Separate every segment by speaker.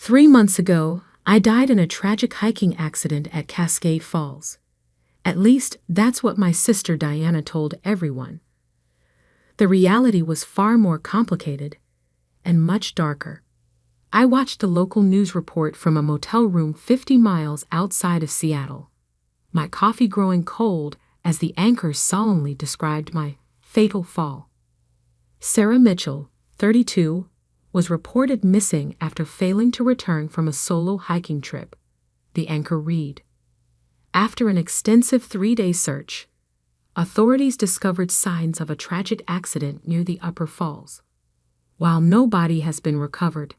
Speaker 1: 3 months ago, I died in a tragic hiking accident at Cascade Falls. At least, that's what my sister Diana told everyone. The reality was far more complicated and much darker. I watched a local news report from a motel room 50 miles outside of Seattle, my coffee growing cold as the anchor solemnly described my fatal fall. Sarah Mitchell, 32, was reported missing after failing to return from a solo hiking trip, the anchor read. After an extensive 3-day search, authorities discovered signs of a tragic accident near the upper falls. While no body has been recovered,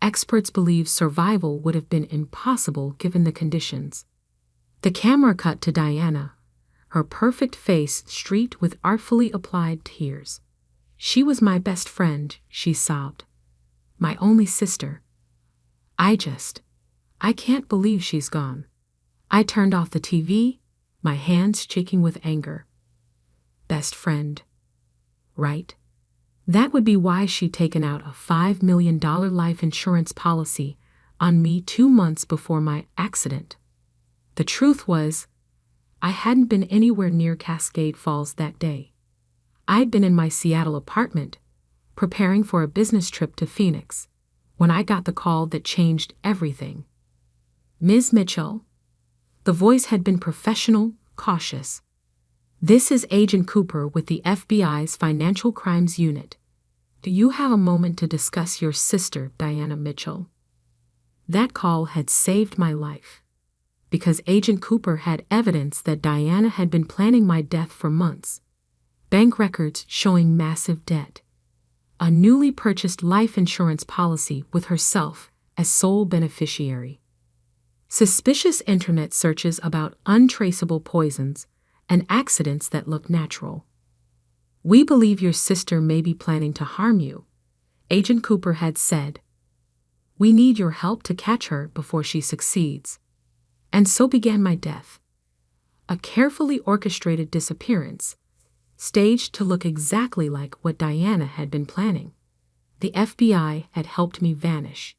Speaker 1: experts believe survival would have been impossible given the conditions. The camera cut to Diana, her perfect face streaked with artfully applied tears. "She was my best friend," she sobbed. "My only sister. I can't believe she's gone." I turned off the TV, my hands shaking with anger. Best friend. Right? That would be why she'd taken out a $5 million life insurance policy on me 2 months before my accident. The truth was, I hadn't been anywhere near Cascade Falls that day. I'd been in my Seattle apartment, preparing for a business trip to Phoenix, when I got the call that changed everything. "Ms. Mitchell." The voice had been professional, cautious. "This is Agent Cooper with the FBI's Financial Crimes Unit. Do you have a moment to discuss your sister, Diana Mitchell?" That call had saved my life, because Agent Cooper had evidence that Diana had been planning my death for months. Bank records showing massive debt. A newly purchased life insurance policy with herself as sole beneficiary. Suspicious internet searches about untraceable poisons and accidents that look natural. "We believe your sister may be planning to harm you," Agent Cooper had said. "We need your help to catch her before she succeeds." And so began my death. A carefully orchestrated disappearance, staged to look exactly like what Diana had been planning. The FBI had helped me vanish,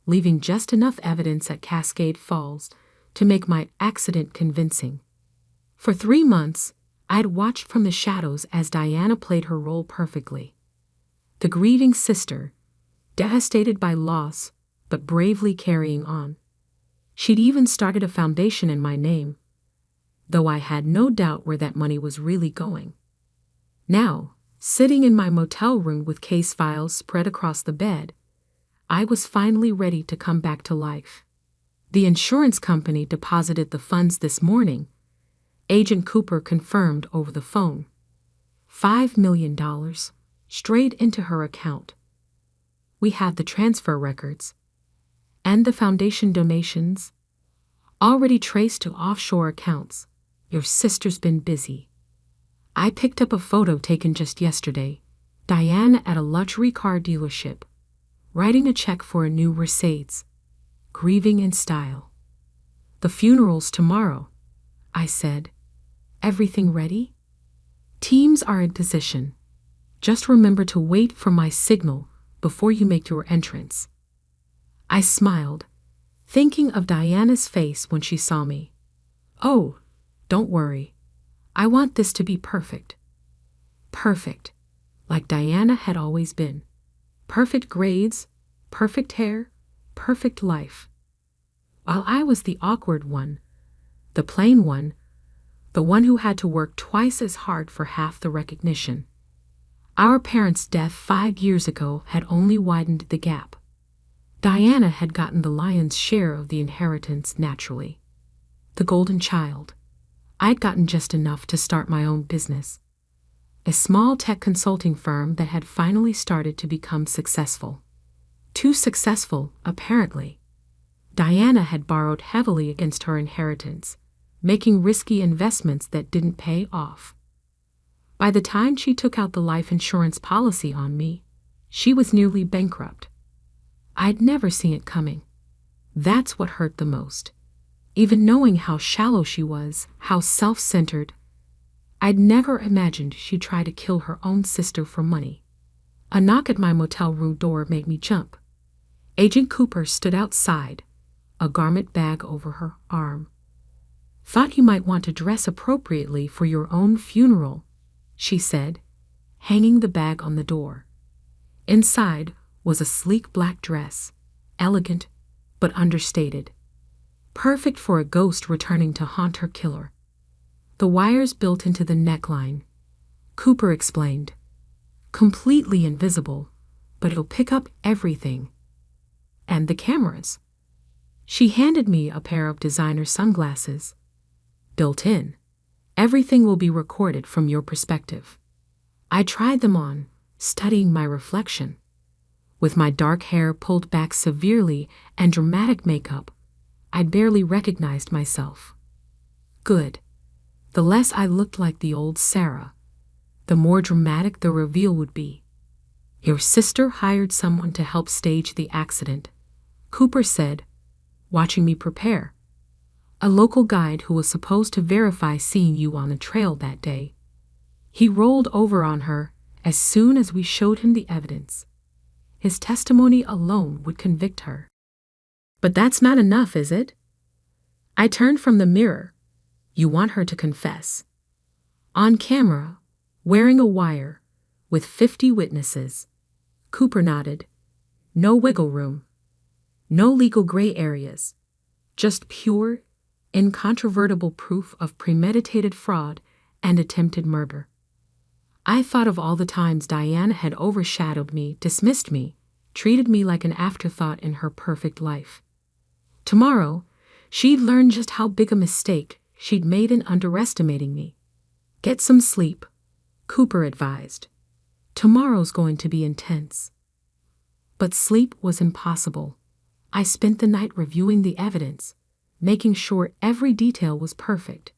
Speaker 1: leaving just enough evidence at Cascade Falls to make my accident convincing. For 3 months, I'd watched from the shadows as Diana played her role perfectly. The grieving sister, devastated by loss, but bravely carrying on. She'd even started a foundation in my name, though I had no doubt where that money was really going. Now, sitting in my motel room with case files spread across the bed, I was finally ready to come back to life. The insurance company deposited the funds this morning, Agent Cooper confirmed over the phone. $5 million, straight into her account. We have the transfer records, and the foundation donations, already traced to offshore accounts. Your sister's been busy. I picked up a photo taken just yesterday, Diana at a luxury car dealership, writing a check for a new Mercedes, grieving in style. "The funeral's tomorrow," I said. "Everything ready?" "Teams are in position. Just remember to wait for my signal before you make your entrance." I smiled, thinking of Diana's face when she saw me. "Oh, don't worry. I want this to be perfect." Perfect, like Diana had always been. Perfect grades, perfect hair, perfect life. While I was the awkward one, the plain one, the one who had to work twice as hard for half the recognition. Our parents' death 5 years ago had only widened the gap. Diana had gotten the lion's share of the inheritance naturally. The golden child. I'd gotten just enough to start my own business. A small tech consulting firm that had finally started to become successful. Too successful, apparently. Diana had borrowed heavily against her inheritance, making risky investments that didn't pay off. By the time she took out the life insurance policy on me, she was nearly bankrupt. I'd never seen it coming. That's what hurt the most. Even knowing how shallow she was, how self-centered, I'd never imagined she'd try to kill her own sister for money. A knock at my motel room door made me jump. Agent Cooper stood outside, a garment bag over her arm. "Thought you might want to dress appropriately for your own funeral," she said, hanging the bag on the door. Inside was a sleek black dress, elegant but understated, perfect for a ghost returning to haunt her killer. "The wire's built into the neckline," Cooper explained. "Completely invisible, but it'll pick up everything. And the cameras." She handed me a pair of designer sunglasses. "Built in. Everything will be recorded from your perspective." I tried them on, studying my reflection. With my dark hair pulled back severely and dramatic makeup, I barely recognized myself. Good. The less I looked like the old Sarah, the more dramatic the reveal would be. "Your sister hired someone to help stage the accident," Cooper said, watching me prepare. "A local guide who was supposed to verify seeing you on the trail that day. He rolled over on her as soon as we showed him the evidence. His testimony alone would convict her." "But that's not enough, is it?" I turned from the mirror. "You want her to confess. On camera, wearing a wire, with 50 witnesses." Cooper nodded. "No wiggle room. No legal gray areas. Just pure, incontrovertible proof of premeditated fraud and attempted murder." I thought of all the times Diana had overshadowed me, dismissed me, treated me like an afterthought in her perfect life. Tomorrow, she'd learn just how big a mistake she'd made in underestimating me. "Get some sleep," Cooper advised. "Tomorrow's going to be intense." But sleep was impossible. I spent the night reviewing the evidence, making sure every detail was perfect.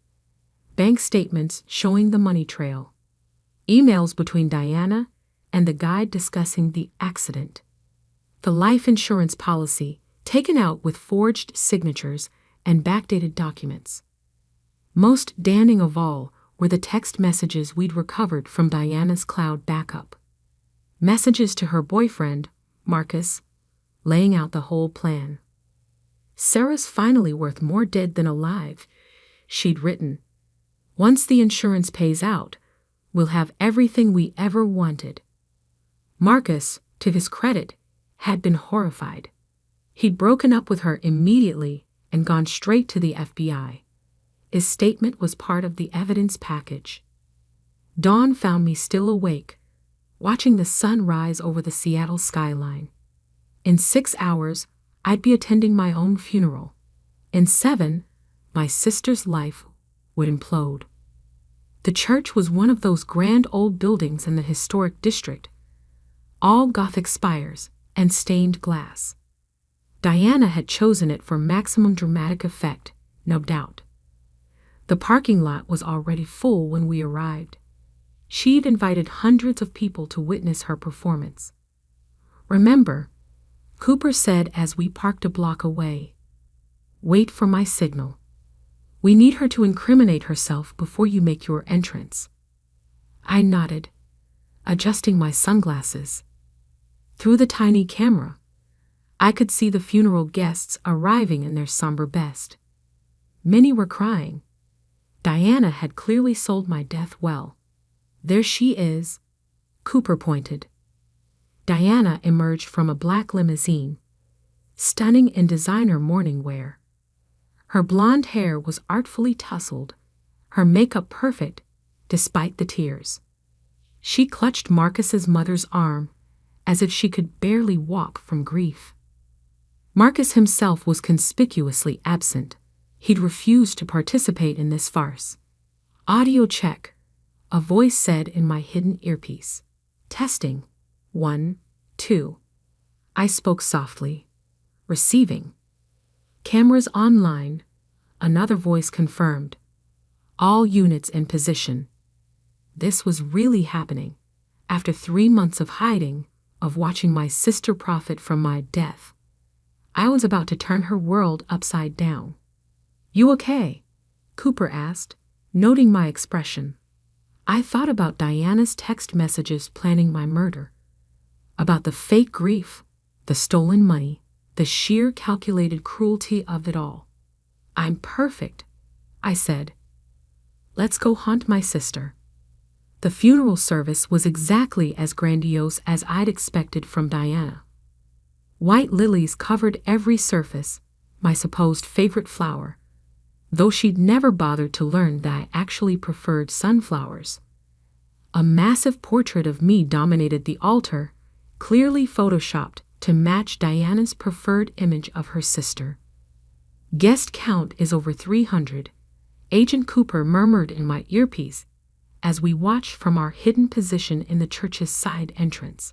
Speaker 1: Bank statements showing the money trail. Emails between Diana and the guide discussing the accident. The life insurance policy, taken out with forged signatures and backdated documents. Most damning of all were the text messages we'd recovered from Diana's cloud backup. Messages to her boyfriend, Marcus, laying out the whole plan. "Sarah's finally worth more dead than alive," she'd written. "Once the insurance pays out, we'll have everything we ever wanted." Marcus, to his credit, had been horrified. He'd broken up with her immediately and gone straight to the FBI. His statement was part of the evidence package. Dawn found me still awake, watching the sun rise over the Seattle skyline. In 6 hours, I'd be attending my own funeral. In 7, my sister's life would implode. The church was one of those grand old buildings in the historic district, all Gothic spires and stained glass. Diana had chosen it for maximum dramatic effect, no doubt. The parking lot was already full when we arrived. She'd invited hundreds of people to witness her performance. "Remember," Cooper said as we parked a block away, "wait for my signal. We need her to incriminate herself before you make your entrance." I nodded, adjusting my sunglasses. Through the tiny camera, I could see the funeral guests arriving in their somber best. Many were crying. Diana had clearly sold my death well. "There she is," Cooper pointed. Diana emerged from a black limousine, stunning in designer mourning wear. Her blonde hair was artfully tousled, her makeup perfect despite the tears. She clutched Marcus's mother's arm as if she could barely walk from grief. Marcus himself was conspicuously absent. He'd refused to participate in this farce. "Audio check," a voice said in my hidden earpiece. "Testing. 1, 2. I spoke softly. "Receiving." "Cameras online," another voice confirmed. "All units in position." This was really happening. After 3 months of hiding, of watching my sister profit from my death, I was about to turn her world upside down. "You okay?" Cooper asked, noting my expression. I thought about Diana's text messages planning my murder, about the fake grief, the stolen money, the sheer calculated cruelty of it all. "I'm perfect," I said. "Let's go haunt my sister." The funeral service was exactly as grandiose as I'd expected from Diana. White lilies covered every surface, my supposed favorite flower, though she'd never bothered to learn that I actually preferred sunflowers. A massive portrait of me dominated the altar, clearly photoshopped to match Diana's preferred image of her sister. "Guest count is over 300, Agent Cooper murmured in my earpiece as we watched from our hidden position in the church's side entrance.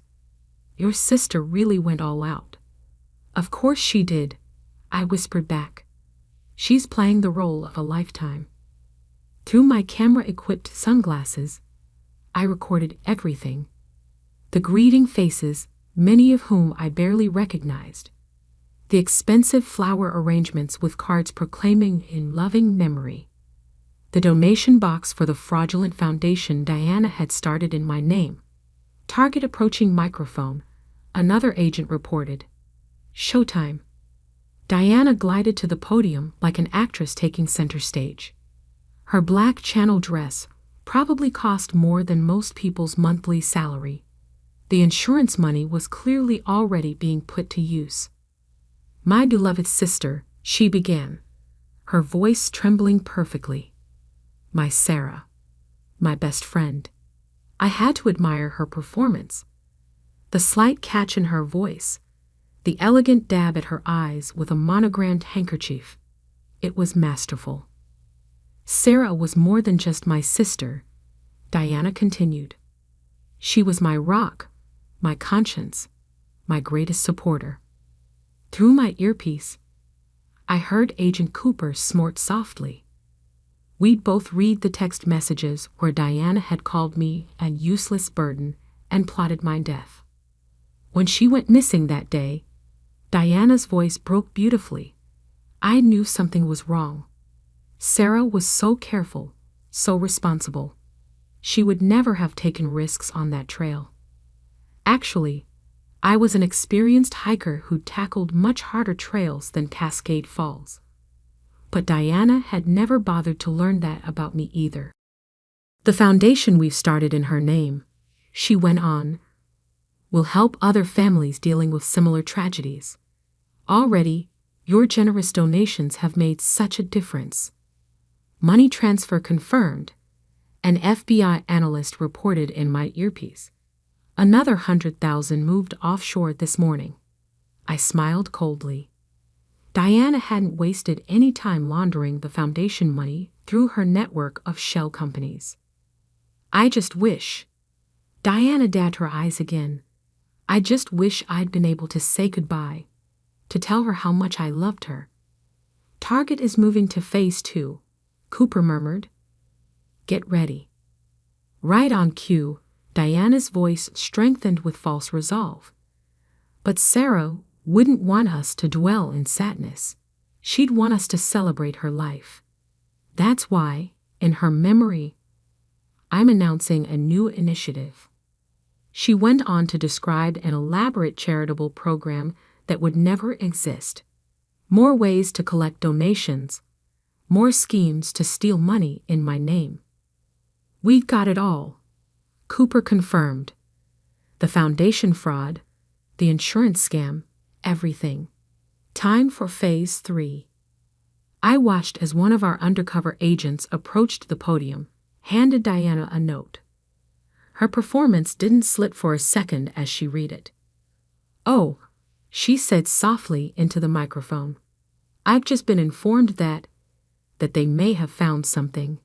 Speaker 1: "Your sister really went all out." "Of course she did," I whispered back. "She's playing the role of a lifetime." Through my camera-equipped sunglasses, I recorded everything. The greeting faces, many of whom I barely recognized. The expensive flower arrangements with cards proclaiming in loving memory. The donation box for the fraudulent foundation Diana had started in my name. "Target approaching microphone," another agent reported. "Showtime." Diana glided to the podium like an actress taking center stage. Her black channel dress probably cost more than most people's monthly salary. The insurance money was clearly already being put to use. "My beloved sister," she began, her voice trembling perfectly. "My Sarah. My best friend." I had to admire her performance. The slight catch in her voice, the elegant dab at her eyes with a monogrammed handkerchief. It was masterful. "Sarah was more than just my sister," Diana continued. "She was my rock, my conscience, my greatest supporter." Through my earpiece, I heard Agent Cooper snort softly. We'd both read the text messages where Diana had called me a useless burden and plotted my death. When she went missing that day, Diana's voice broke beautifully. I knew something was wrong. Sarah was so careful, so responsible. She would never have taken risks on that trail. Actually, I was an experienced hiker who tackled much harder trails than Cascade Falls. But Diana had never bothered to learn that about me either. "The foundation we've started in her name," she went on, "will help other families dealing with similar tragedies. Already, your generous donations have made such a difference." Money transfer confirmed, an FBI analyst reported in my earpiece. Another 100,000 moved offshore this morning. I smiled coldly. Diana hadn't wasted any time laundering the foundation money through her network of shell companies. "I just wish," Diana dabbed her eyes again, "I just wish I'd been able to say goodbye, to tell her how much I loved her." "Target is moving to phase 2, Cooper murmured. "Get ready." Right on cue, Diana's voice strengthened with false resolve. But Sarah wouldn't want us to dwell in sadness. She'd want us to celebrate her life. That's why, in her memory, I'm announcing a new initiative. She went on to describe an elaborate charitable program that would never exist. More ways to collect donations, more schemes to steal money in my name. "We've got it all," Cooper confirmed. "The foundation fraud, the insurance scam, everything. Time for phase 3. I watched as one of our undercover agents approached the podium, handed Diana a note. Her performance didn't slip for a second as she read it. "Oh," she said softly into the microphone. "I've just been informed that they may have found something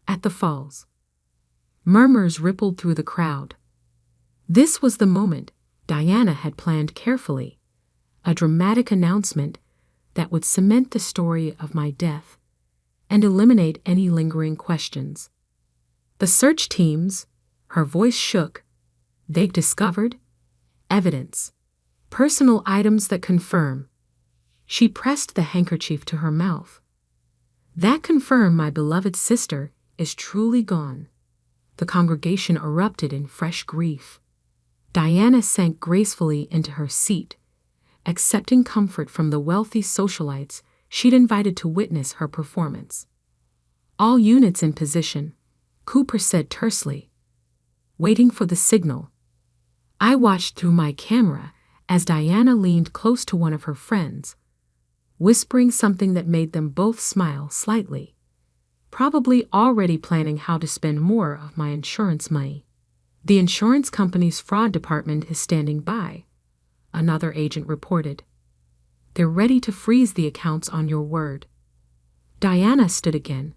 Speaker 1: at the falls." Murmurs rippled through the crowd. This was the moment Diana had planned carefully, a dramatic announcement that would cement the story of my death and eliminate any lingering questions. "The search teams," her voice shook, "they've discovered evidence, personal items that confirm." She pressed the handkerchief to her mouth. "That confirm my beloved sister is truly gone." The congregation erupted in fresh grief. Diana sank gracefully into her seat, accepting comfort from the wealthy socialites she'd invited to witness her performance. "All units in position," Cooper said tersely, waiting for the signal. I watched through my camera as Diana leaned close to one of her friends, whispering something that made them both smile slightly, probably already planning how to spend more of my insurance money. "The insurance company's fraud department is standing by," another agent reported. "They're ready to freeze the accounts on your word." Diana stood again,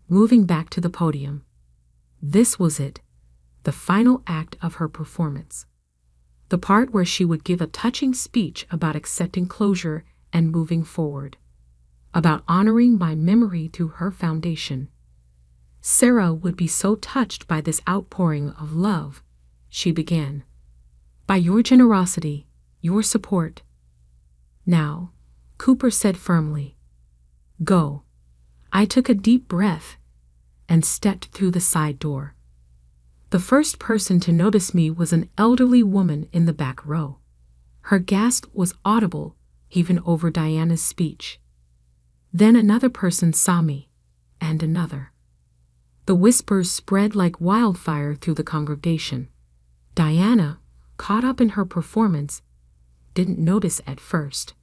Speaker 1: moving back to the podium. This was it, the final act of her performance. The part where she would give a touching speech about accepting closure and moving forward, about honoring my memory through her foundation. "Sarah would be so touched by this outpouring of love," she began. "By your generosity, your support." "Now," Cooper said firmly, "go." I took a deep breath and stepped through the side door. The first person to notice me was an elderly woman in the back row. Her gasp was audible even over Diana's speech. Then another person saw me, and another. The whispers spread like wildfire through the congregation. Diana, caught up in her performance, didn't notice at first.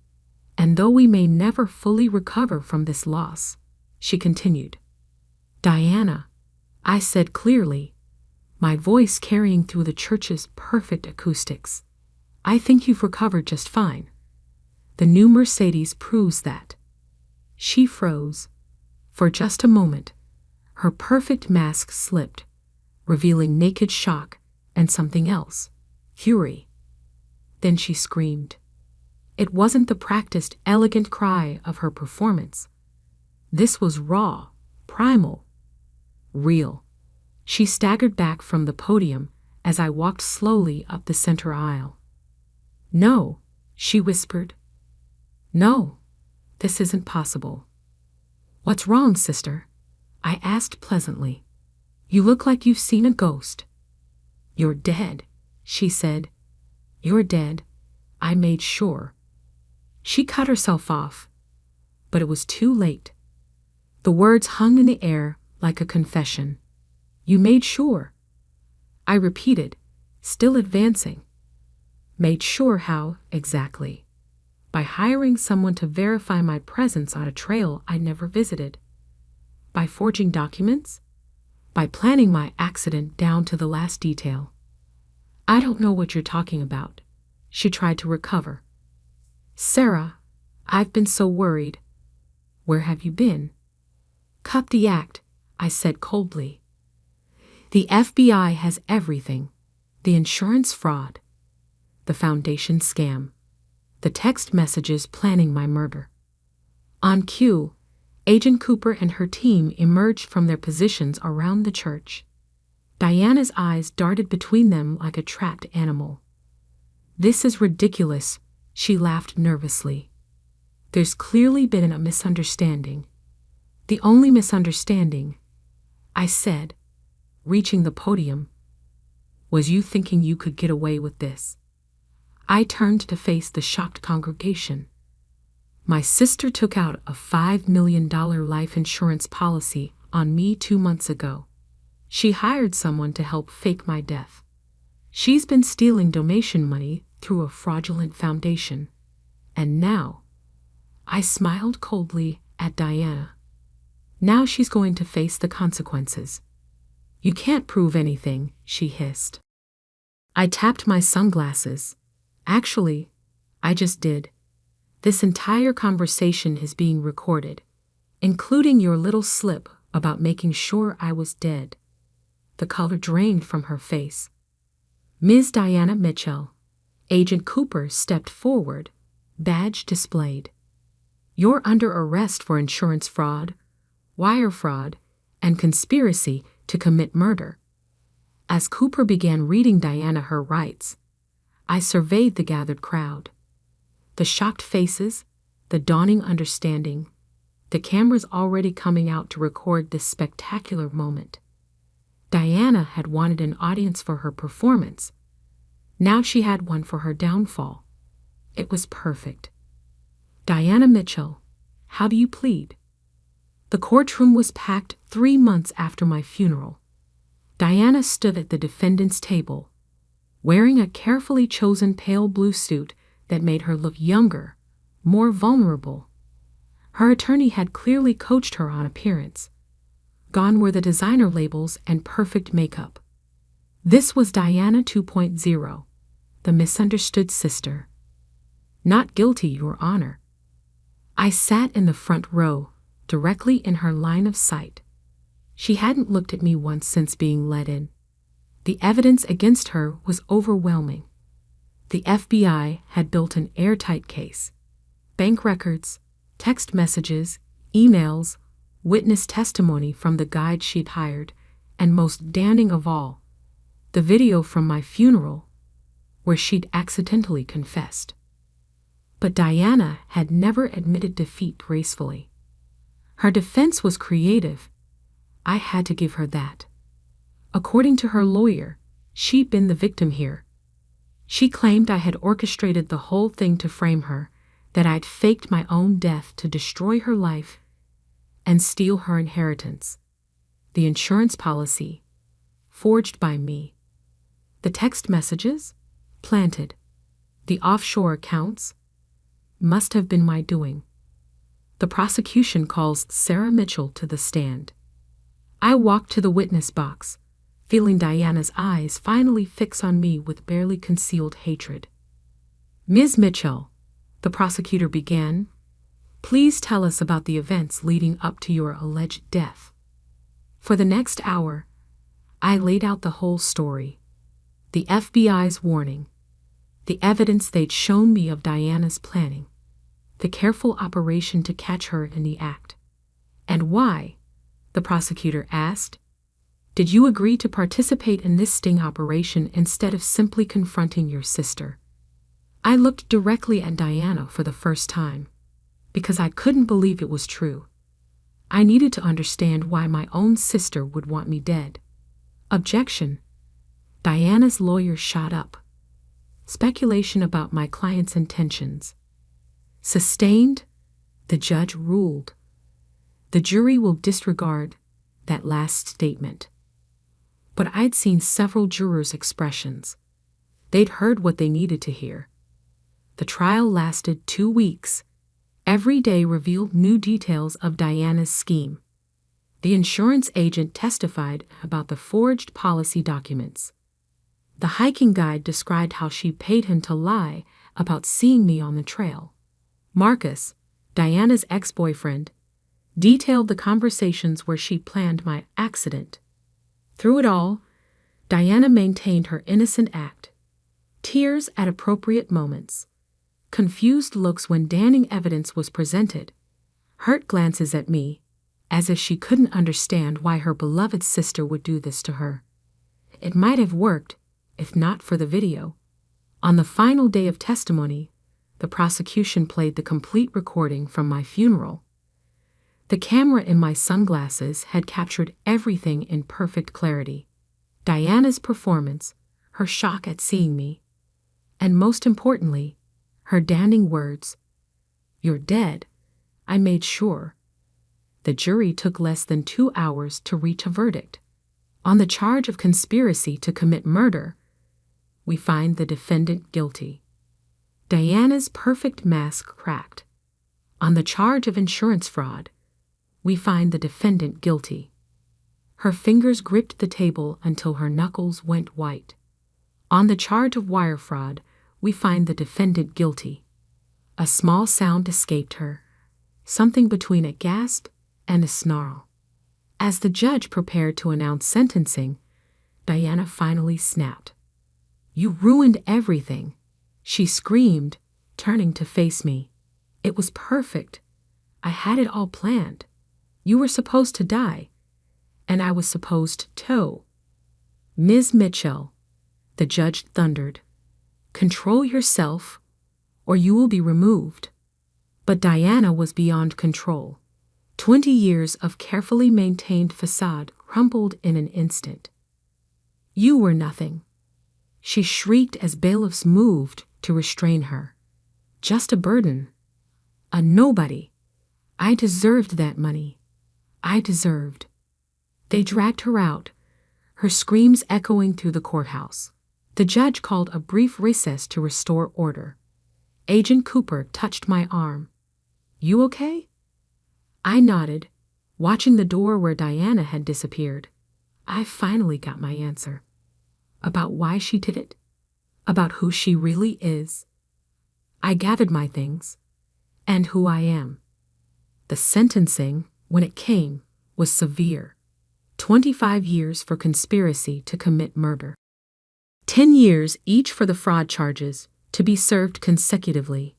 Speaker 1: "And though we may never fully recover from this loss," she continued. "Diana," I said clearly, my voice carrying through the church's perfect acoustics, "I think you've recovered just fine. The new Mercedes proves that." She froze. For just a moment, her perfect mask slipped, revealing naked shock and something else, fury. Then she screamed. It wasn't the practiced, elegant cry of her performance. This was raw, primal, real. She staggered back from the podium as I walked slowly up the center aisle. "No," she whispered. "No, this isn't possible." "What's wrong, sister?" I asked pleasantly. "You look like you've seen a ghost." "You're dead," she said. "You're dead. I made sure." She cut herself off, but it was too late. The words hung in the air like a confession. "You made sure," I repeated, still advancing. "Made sure how, exactly?" "By hiring someone to verify my presence on a trail I never visited." "By forging documents?" "By planning my accident down to the last detail." "I don't know what you're talking about." She tried to recover. "Sarah, I've been so worried." "Where have you been?" "Cut the act," I said coldly. "The FBI has everything. The insurance fraud, the foundation scam, the text messages planning my murder." On cue, Agent Cooper and her team emerged from their positions around the church. Diana's eyes darted between them like a trapped animal. "This is ridiculous," she laughed nervously. "There's clearly been a misunderstanding." "The only misunderstanding," I said, reaching the podium, "was you thinking you could get away with this." I turned to face the shocked congregation. "My sister took out a $5 million life insurance policy on me 2 months ago. She hired someone to help fake my death. She's been stealing donation money through a fraudulent foundation. And now," I smiled coldly at Diana, "now she's going to face the consequences." "You can't prove anything," she hissed. I tapped my sunglasses. "Actually, I just did. This entire conversation is being recorded, including your little slip about making sure I was dead." The color drained from her face. "Ms. Diana Mitchell." Agent Cooper stepped forward, badge displayed. "You're under arrest for insurance fraud, wire fraud, and conspiracy to commit murder." As Cooper began reading Diana her rights, I surveyed the gathered crowd. The shocked faces, the dawning understanding, the cameras already coming out to record this spectacular moment. Diana had wanted an audience for her performance. Now she had one for her downfall. It was perfect. Diana Mitchell, how do you plead? The courtroom was packed 3 months after my funeral. Diana stood at the defendant's table, wearing a carefully chosen pale blue suit that made her look younger, more vulnerable. Her attorney had clearly coached her on appearance. Gone were the designer labels and perfect makeup. This was Diana 2.0, the misunderstood sister. Not guilty, Your Honor. I sat in the front row, directly in her line of sight. She hadn't looked at me once since being let in. The evidence against her was overwhelming. The FBI had built an airtight case. Bank records, text messages, emails, witness testimony from the guide she'd hired, and most damning of all, the video from my funeral, where she'd accidentally confessed. But Diana had never admitted defeat gracefully. Her defense was creative. I had to give her that. According to her lawyer, she'd been the victim here. She claimed I had orchestrated the whole thing to frame her, that I'd faked my own death to destroy her life and steal her inheritance. The insurance policy, forged by me. The text messages, planted. The offshore accounts, must have been my doing. The prosecution calls Sarah Mitchell to the stand. I walked to the witness box, feeling Diana's eyes finally fix on me with barely concealed hatred. Ms. Mitchell, the prosecutor began, please tell us about the events leading up to your alleged death. For the next hour, I laid out the whole story. The FBI's warning, the evidence they'd shown me of Diana's planning, the careful operation to catch her in the act. And why? The prosecutor asked. Did you agree to participate in this sting operation instead of simply confronting your sister? I looked directly at Diana for the first time, because I couldn't believe it was true. I needed to understand why my own sister would want me dead. Objection. Diana's lawyer shot up. Speculation about my client's intentions. Sustained, the judge ruled. The jury will disregard that last statement. But I'd seen several jurors' expressions. They'd heard what they needed to hear. The trial lasted 2 weeks. Every day revealed new details of Diana's scheme. The insurance agent testified about the forged policy documents. The hiking guide described how she paid him to lie about seeing me on the trail. Marcus, Diana's ex-boyfriend, detailed the conversations where she planned my accident. Through it all, Diana maintained her innocent act. Tears at appropriate moments. Confused looks when damning evidence was presented. Hurt glances at me, as if she couldn't understand why her beloved sister would do this to her. It might have worked, if not for the video. On the final day of testimony, the prosecution played the complete recording from my funeral. The camera in my sunglasses had captured everything in perfect clarity. Diana's performance, her shock at seeing me, and most importantly, her damning words, "You're dead," I made sure. The jury took less than 2 hours to reach a verdict. On the charge of conspiracy to commit murder, we find the defendant guilty. Diana's perfect mask cracked. On the charge of insurance fraud, we find the defendant guilty. Her fingers gripped the table until her knuckles went white. On the charge of wire fraud, we find the defendant guilty. A small sound escaped her, something between a gasp and a snarl. As the judge prepared to announce sentencing, Diana finally snapped. "You ruined everything," she screamed, turning to face me. "It was perfect. I had it all planned. You were supposed to die, and I was supposed to." "Ms. Mitchell," the judge thundered, "control yourself, or you will be removed." But Diana was beyond control. 20 years of carefully maintained facade crumbled in an instant. "You were nothing," she shrieked as bailiffs moved to restrain her. Just a burden. A nobody. I deserved that money. I deserved. They dragged her out, her screams echoing through the courthouse. The judge called a brief recess to restore order. Agent Cooper touched my arm. You okay? I nodded, watching the door where Diana had disappeared. I finally got my answer. About why she did it. About who she really is. I gathered my things. And who I am. The sentencing, when it came, was severe. 25 years for conspiracy to commit murder. 10 years each for the fraud charges, to be served consecutively.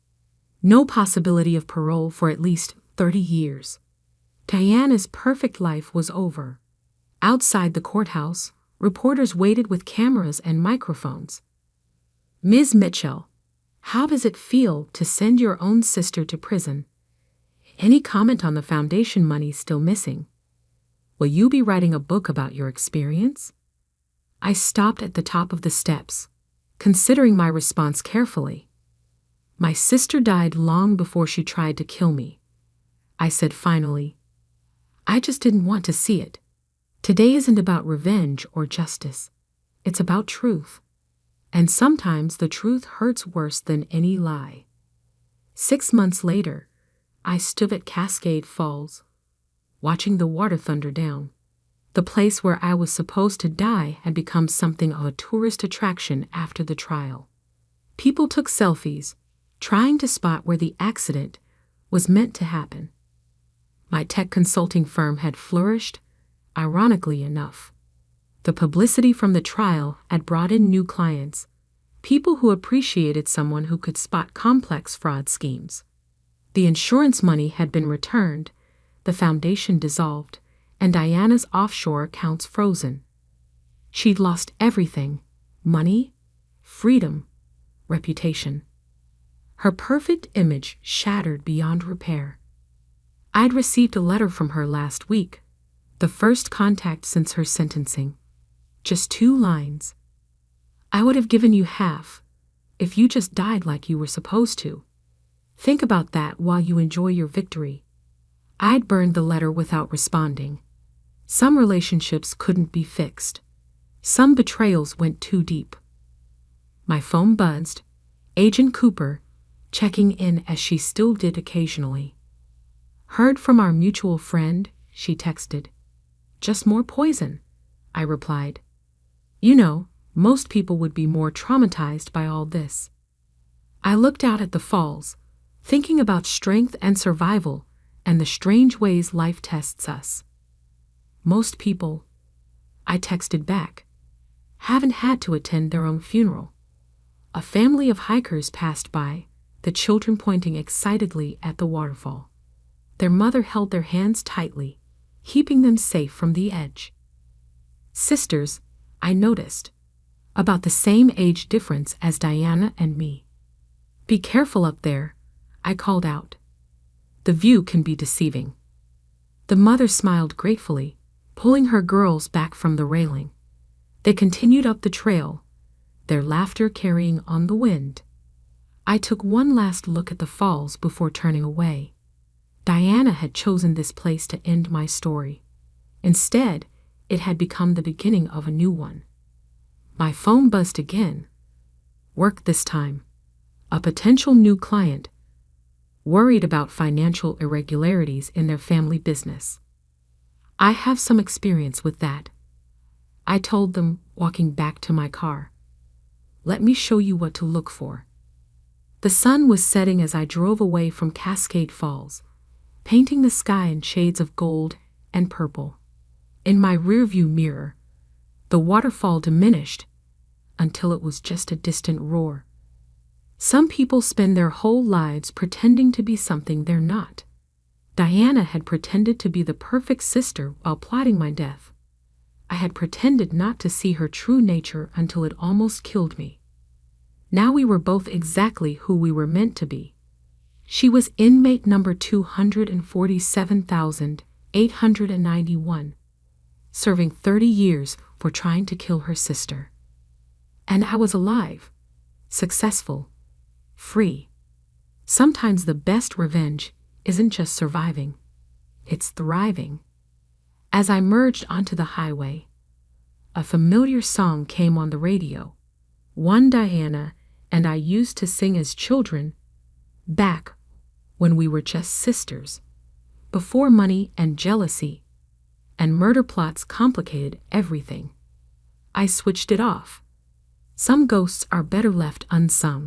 Speaker 1: No possibility of parole for at least 30 years. Diana's perfect life was over. Outside the courthouse, reporters waited with cameras and microphones. Ms. Mitchell, how does it feel to send your own sister to prison? Any comment on the foundation money still missing? Will you be writing a book about your experience? I stopped at the top of the steps, considering my response carefully. My sister died long before she tried to kill me. I said finally. I just didn't want to see it. Today isn't about revenge or justice. It's about truth. And sometimes the truth hurts worse than any lie. 6 months later, I stood at Cascade Falls, watching the water thunder down. The place where I was supposed to die had become something of a tourist attraction after the trial. People took selfies, trying to spot where the accident was meant to happen. My tech consulting firm had flourished, ironically enough. The publicity from the trial had brought in new clients, people who appreciated someone who could spot complex fraud schemes. The insurance money had been returned, the foundation dissolved, and Diana's offshore accounts frozen. She'd lost everything: money, freedom, reputation. Her perfect image shattered beyond repair. I'd received a letter from her last week, the first contact since her sentencing. Just 2 lines. I would have given you half, if you just died like you were supposed to. Think about that while you enjoy your victory. I'd burned the letter without responding. Some relationships couldn't be fixed. Some betrayals went too deep. My phone buzzed, Agent Cooper, checking in as she still did occasionally. Heard from our mutual friend, she texted. Just more poison, I replied. You know, most people would be more traumatized by all this. I looked out at the falls, thinking about strength and survival and the strange ways life tests us. Most people, I texted back, haven't had to attend their own funeral. A family of hikers passed by, the children pointing excitedly at the waterfall. Their mother held their hands tightly, keeping them safe from the edge. Sisters, I noticed, about the same age difference as Diana and me. Be careful up there, I called out. The view can be deceiving. The mother smiled gratefully, pulling her girls back from the railing. They continued up the trail, their laughter carrying on the wind. I took one last look at the falls before turning away. Diana had chosen this place to end my story. Instead, it had become the beginning of a new one. My phone buzzed again. Work this time. A potential new client, worried about financial irregularities in their family business. I have some experience with that, I told them, walking back to my car. Let me show you what to look for. The sun was setting as I drove away from Cascade Falls, painting the sky in shades of gold and purple. In my rearview mirror, the waterfall diminished until it was just a distant roar. Some people spend their whole lives pretending to be something they're not. Diana had pretended to be the perfect sister while plotting my death. I had pretended not to see her true nature until it almost killed me. Now we were both exactly who we were meant to be. She was inmate number 247,891, serving 30 years for trying to kill her sister. And I was alive, successful, free. Sometimes the best revenge isn't just surviving, it's thriving. As I merged onto the highway, a familiar song came on the radio, one Diana and I used to sing as children, back when we were just sisters, before money and jealousy and murder plots complicated everything. I switched it off. Some ghosts are better left unsung.